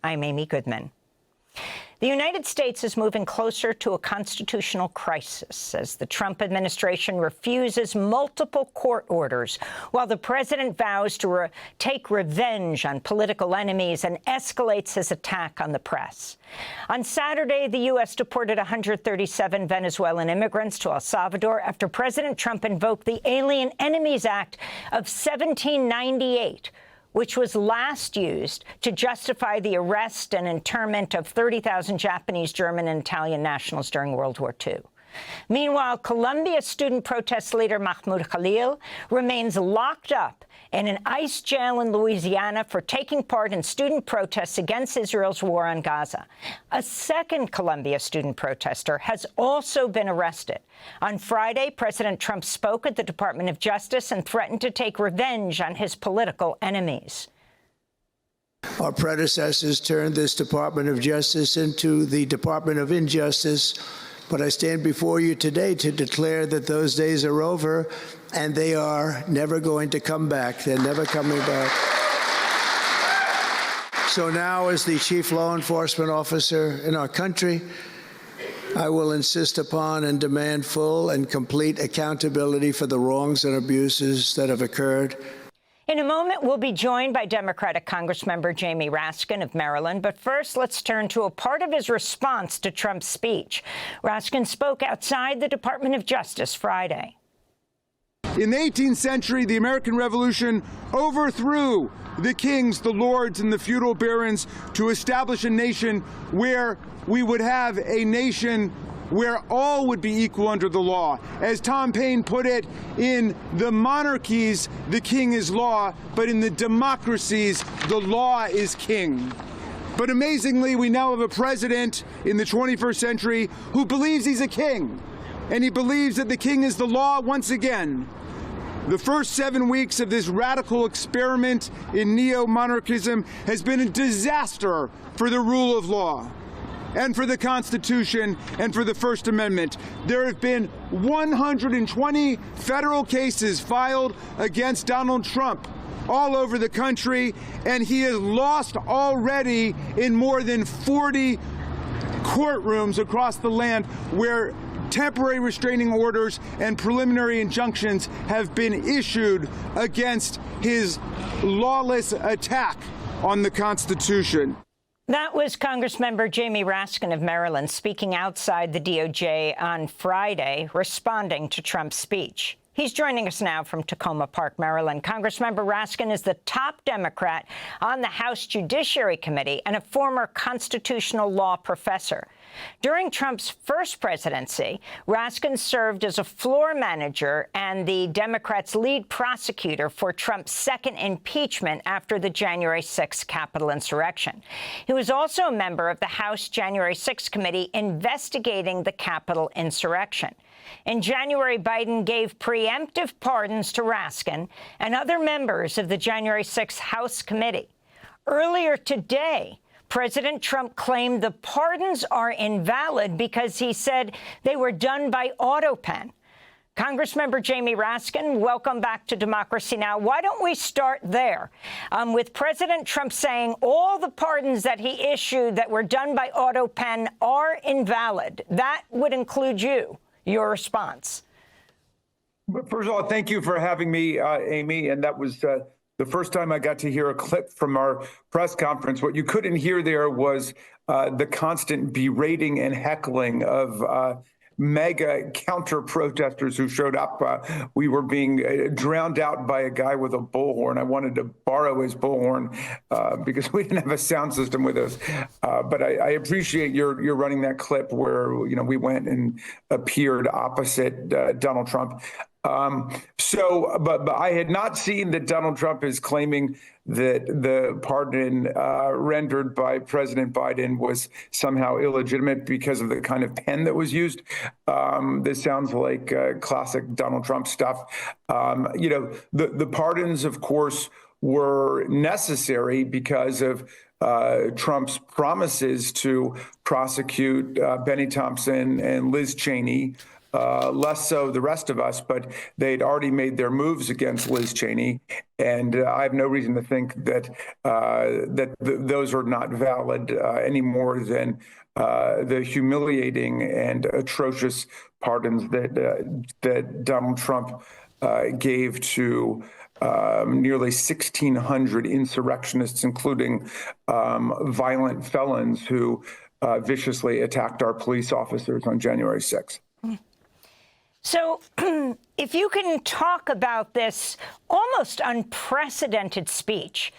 I'm Amy Goodman. The United States is moving closer to a constitutional crisis as the Trump administration refuses multiple court orders, while the president vows to take revenge on political enemies and escalates his attack on the press. On Saturday, the U.S. deported 137 Venezuelan immigrants to El Salvador after President Trump invoked the Alien Enemies Act of 1798, which was last used to justify the arrest and internment of 30,000 Japanese, German, and Italian nationals during World War II. Meanwhile, Colombia student protest leader Mahmoud Khalil remains locked up in an ICE jail in Louisiana for taking part in student protests against Israel's war on Gaza. A second Colombia student protester has also been arrested. On Friday, President Trump spoke at the Department of Justice and threatened to take revenge on his political enemies. Our predecessors turned this Department of Justice into the Department of Injustice. But I stand before you today to declare that those days are over, and they are never going to come back. They're never coming back. So now, as the chief law enforcement officer in our country, I will insist upon and demand full and complete accountability for the wrongs and abuses that have occurred. In a moment, we'll be joined by Democratic Congressmember Jamie Raskin of Maryland. But first, let's turn to a part of his response to Trump's speech. Raskin spoke outside the Department of Justice Friday. In the 18th century, the American Revolution overthrew the kings, the lords, and the feudal barons to establish a nation where we would have a nation where all would be equal under the law. As Tom Paine put it, in the monarchies, the king is law, but in the democracies, the law is king. But amazingly, we now have a president in the 21st century who believes he's a king, and he believes that the king is the law once again. The first 7 weeks of this radical experiment in neo-monarchism has been a disaster for the rule of law, and for the Constitution, and for the First Amendment. There have been 120 federal cases filed against Donald Trump all over the country, and he has lost already in more than 40 courtrooms across the land where temporary restraining orders and preliminary injunctions have been issued against his lawless attack on the Constitution. That was Congressmember Jamie Raskin of Maryland speaking outside the DOJ on Friday, responding to Trump's speech. He's joining us now from Tacoma Park, Maryland. Congressmember Raskin is the top Democrat on the House Judiciary Committee and a former constitutional law professor. During Trump's first presidency, Raskin served as a floor manager and the Democrats' lead prosecutor for Trump's second impeachment after the January 6th Capitol insurrection. He was also a member of the House January 6th committee investigating the Capitol insurrection. In January, Biden gave preemptive pardons to Raskin and other members of the January 6th House committee. Earlier today, President Trump claimed the pardons are invalid because he said they were done by autopen. Congressmember Jamie Raskin, welcome back to Democracy Now! Why don't we start there? With President Trump saying all the pardons that he issued that were done by autopen are invalid. That would include you. Your response. First of all, thank you for having me, Amy. And that was the first time I got to hear a clip from our press conference. What you couldn't hear there was the constant berating and heckling of mega counter-protesters who showed up. We were being drowned out by a guy with a bullhorn. I wanted to borrow his bullhorn because we didn't have a sound system with us. But I appreciate your running that clip where we went and appeared opposite Donald Trump. But I had not seen that Donald Trump is claiming that the pardon rendered by President Biden was somehow illegitimate because of the kind of pen that was used. This sounds like classic Donald Trump stuff. The pardons, of course, were necessary because of Trump's promises to prosecute Benny Thompson and Liz Cheney less so the rest of us, but they'd already made their moves against Liz Cheney, and I have no reason to think that those are not valid any more than the humiliating and atrocious pardons that Donald Trump gave to nearly 1,600 insurrectionists, including violent felons who viciously attacked our police officers on January 6th. So if you can talk about this almost unprecedented speech.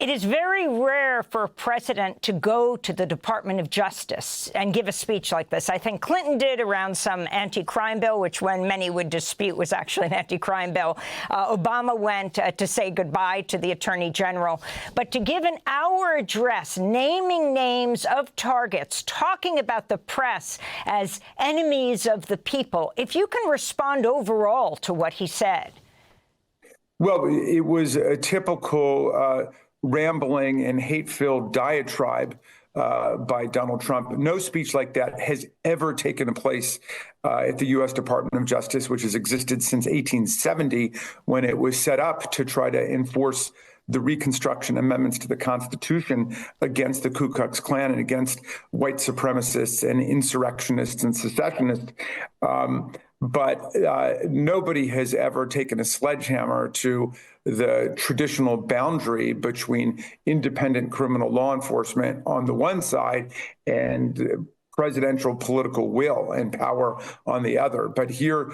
It is very rare for a president to go to the Department of Justice and give a speech like this. I think Clinton did around some anti-crime bill, which when many would dispute was actually an anti-crime bill. Obama went to say goodbye to the Attorney General. But to give an hour address, naming names of targets, talking about the press as enemies of the people, if you can respond overall to what he said. Well, it was a typical rambling and hate-filled diatribe by Donald Trump. No speech like that has ever taken place at the U.S. Department of Justice, which has existed since 1870, when it was set up to try to enforce the Reconstruction amendments to the Constitution against the Ku Klux Klan and against white supremacists and insurrectionists and secessionists. But nobody has ever taken a sledgehammer to the traditional boundary between independent criminal law enforcement on the one side and presidential political will and power on the other. But here,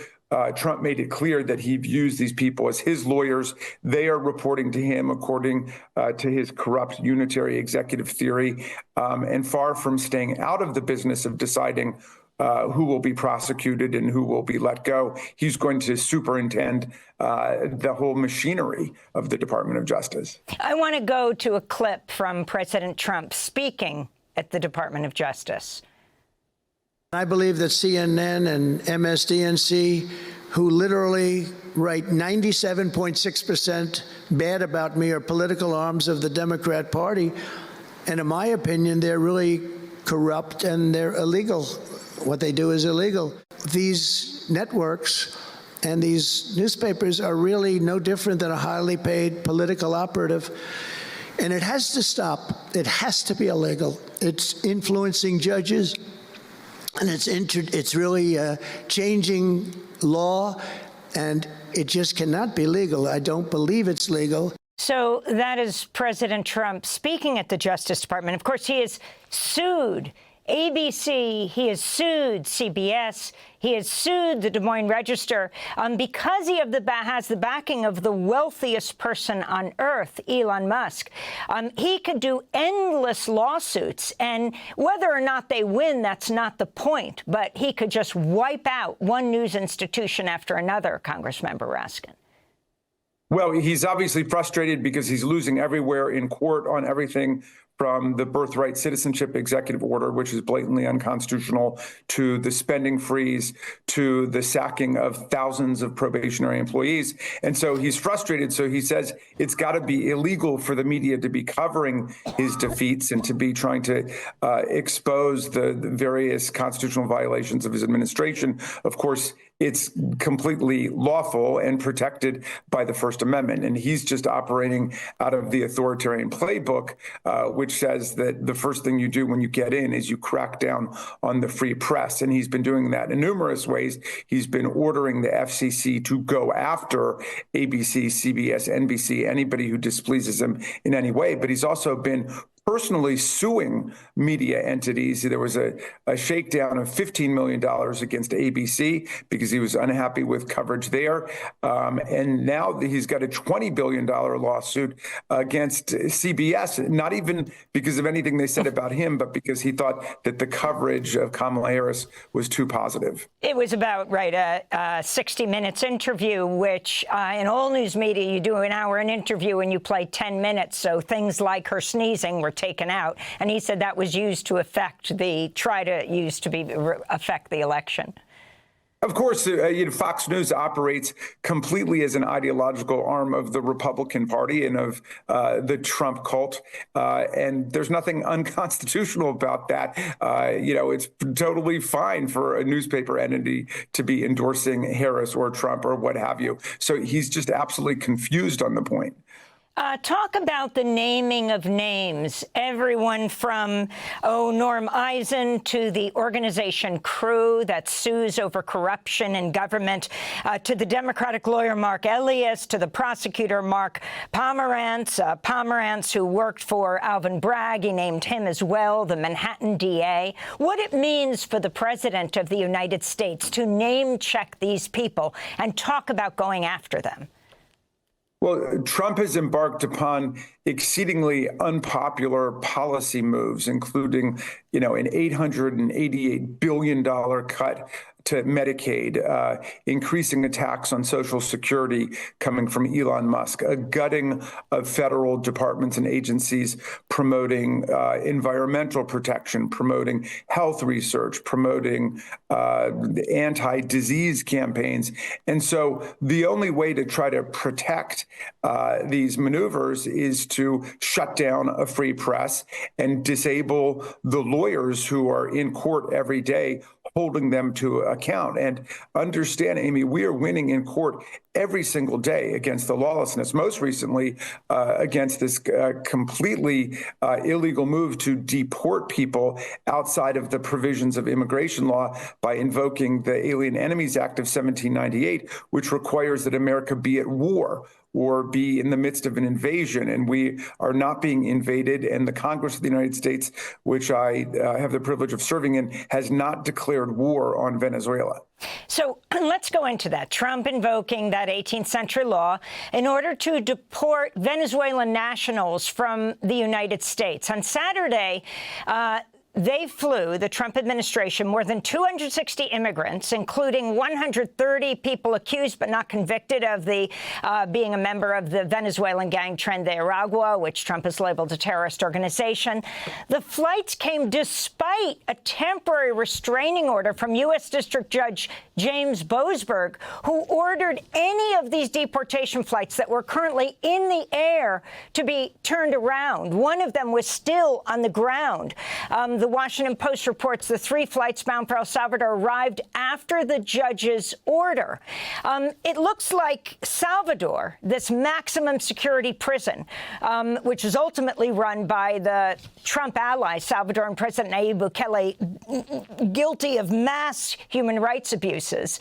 Trump made it clear that he views these people as his lawyers. They are reporting to him according to his corrupt unitary executive theory, and far from staying out of the business of deciding who will be prosecuted and who will be let go. He's going to superintend the whole machinery of the Department of Justice. I want to go to a clip from President Trump speaking at the Department of Justice. I believe that CNN and MSDNC, who literally write 97.6% bad about me, are political arms of the Democrat Party. And in my opinion, they're really corrupt and they're illegal. What they do is illegal. These networks and these newspapers are really no different than a highly paid political operative. And it has to stop. It has to be illegal. It's influencing judges, and it's really changing law, and it just cannot be legal. I don't believe it's legal. So that is President Trump speaking at the Justice Department. Of course, he has sued ABC, he has sued CBS, he has sued the Des Moines Register because he has the backing of the wealthiest person on earth, Elon Musk. He could do endless lawsuits, and whether or not they win, that's not the point. But he could just wipe out one news institution after another, Congressmember Raskin. Well, he's obviously frustrated because he's losing everywhere in court on everything from the birthright citizenship executive order, which is blatantly unconstitutional, to the spending freeze, to the sacking of thousands of probationary employees. And so he's frustrated. So he says it's got to be illegal for the media to be covering his defeats and to be trying to expose the various constitutional violations of his administration. Of course, it's completely lawful and protected by the First Amendment. And he's just operating out of the authoritarian playbook, which says that the first thing you do when you get in is you crack down on the free press. And he's been doing that in numerous ways. He's been ordering the FCC to go after ABC, CBS, NBC, anybody who displeases him in any way. But he's also been personally suing media entities. There was a shakedown of $15 million against ABC because he was unhappy with coverage there. And now he's got a $20 billion lawsuit against CBS, not even because of anything they said about him, but because he thought that the coverage of Kamala Harris was too positive. It was about, a 60 Minutes interview, which in all news media, you do an hour an interview and you play 10 minutes. So things like her sneezing were taken out. And he said that was used to affect the election. Of course, Fox News operates completely as an ideological arm of the Republican Party and of the Trump cult. And there's nothing unconstitutional about that. It's totally fine for a newspaper entity to be endorsing Harris or Trump or what have you. So he's just absolutely confused on the point. Talk about the naming of names. Everyone from, Norm Eisen to the organization Crew that sues over corruption in government, to the Democratic lawyer Mark Elias, to the prosecutor Mark Pomerantz, who worked for Alvin Bragg. He named him as well, the Manhattan DA. What it means for the president of the United States to name check these people and talk about going after them. Well, Trump has embarked upon exceedingly unpopular policy moves, including, an $888 billion cut to Medicaid, increasing attacks on Social Security coming from Elon Musk, a gutting of federal departments and agencies promoting environmental protection, promoting health research, promoting anti-disease campaigns. And so the only way to try to protect these maneuvers is to shut down a free press and disable the lawyers who are in court every day holding them to account. And understand, Amy, we are winning in court every single day against the lawlessness, most recently against this completely illegal move to deport people outside of the provisions of immigration law by invoking the Alien Enemies Act of 1798, which requires that America be at war or be in the midst of an invasion. And we are not being invaded. And the Congress of the United States, which I have the privilege of serving in, has not declared war on Venezuela. So let's go into that. Trump invoking that 18th century law in order to deport Venezuelan nationals from the United States. On Saturday, they flew, the Trump administration, more than 260 immigrants, including 130 people accused but not convicted of being a member of the Venezuelan gang Tren de Aragua, which Trump has labeled a terrorist organization. The flights came despite a temporary restraining order from U.S. District Judge James Boasberg, who ordered any of these deportation flights that were currently in the air to be turned around. One of them was still on the ground. The Washington Post reports the 3 flights bound for El Salvador arrived after the judge's order. It looks like Salvador, this maximum security prison, which is ultimately run by the Trump ally, Salvadoran President Nayib Bukele, guilty of mass human rights abuses.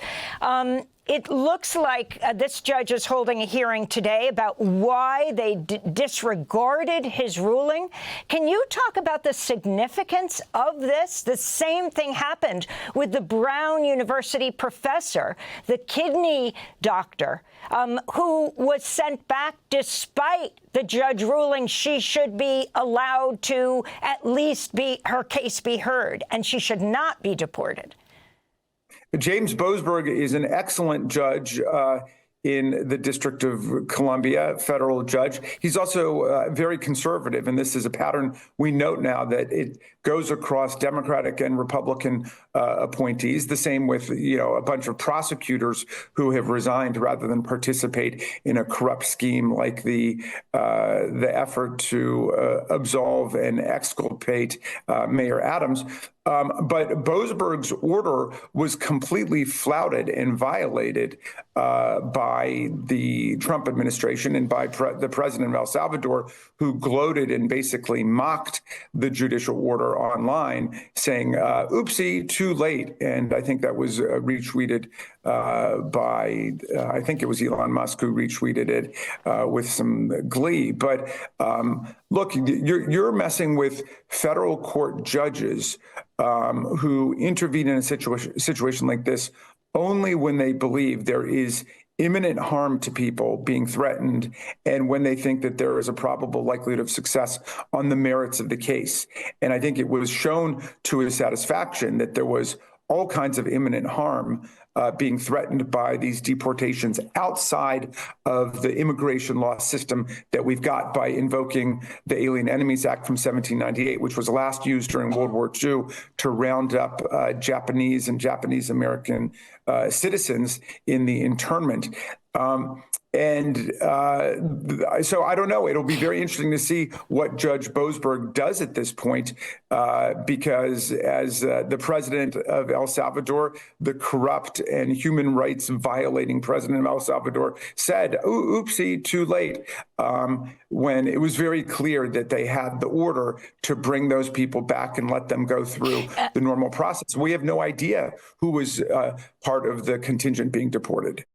It looks like this judge is holding a hearing today about why they disregarded his ruling. Can you talk about the significance of this? The same thing happened with the Brown University professor, the kidney doctor, who was sent back despite the judge ruling she should be allowed to at least her case be heard, and she should not be deported. James Boasberg is an excellent judge in the District of Columbia, federal judge. He's also very conservative, and this is a pattern we note now that it goes across Democratic and Republican appointees. The same with, a bunch of prosecutors who have resigned rather than participate in a corrupt scheme like the effort to absolve and exculpate Mayor Adams. But Boasberg's order was completely flouted and violated by the Trump administration and by the president of El Salvador, who gloated and basically mocked the judicial order online, saying, oopsie, too late. And I think that was retweeted by, I think it was Elon Musk who retweeted it with some glee. But look, you're messing with federal court judges who intervene in a situation like this only when they believe there is imminent harm to people being threatened and when they think that there is a probable likelihood of success on the merits of the case. And I think it was shown to his satisfaction that there was all kinds of imminent harm being threatened by these deportations outside of the immigration law system that we've got by invoking the Alien Enemies Act from 1798, which was last used during World War II to round up Japanese and Japanese American citizens in the internment. So I don't know. It'll be very interesting to see what Judge Boasberg does at this point, because as the president of El Salvador, the corrupt and human rights violating president of El Salvador said, oopsie, too late, when it was very clear that they had the order to bring those people back and let them go through the normal process. We have no idea who was part of the contingent being deported.